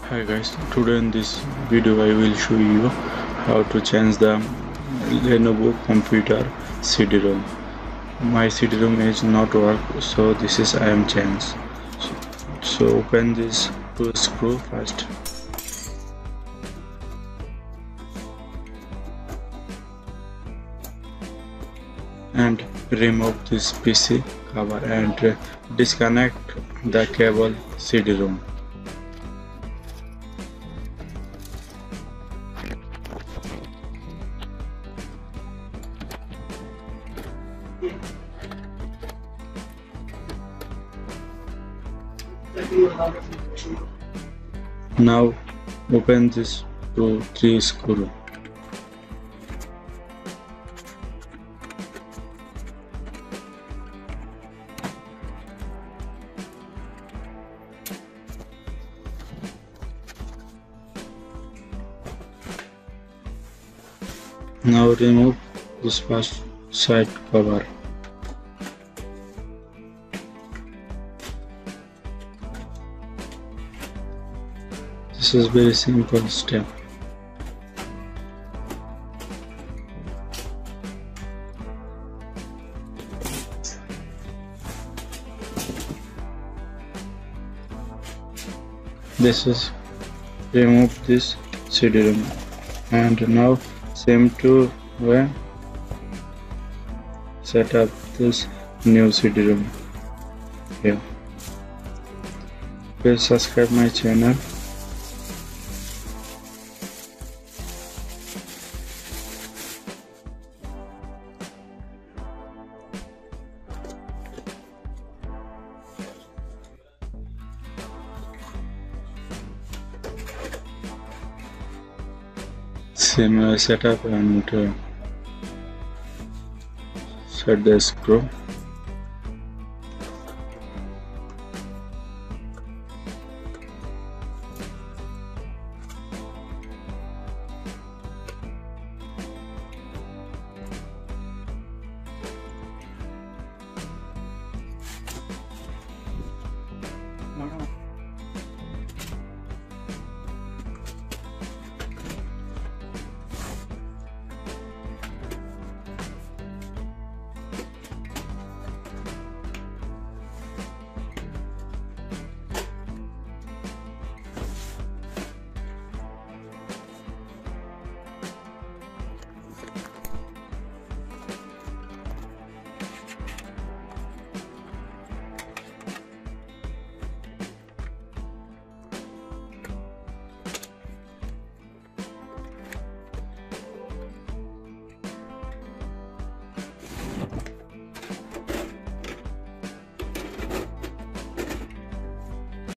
Hi guys, today in this video I will show you how to change the Lenovo computer CD-ROM. My CD-ROM is not work, so this is I am changed. So open this to screw first. And remove this PC cover and disconnect the cable CD-ROM. Now open this to 3 screw. Now remove this first side cover. This is very simple step. This is remove this CD-ROM, and now same to way set up this new CD-ROM here. Please subscribe my channel. Same setup and set the screw.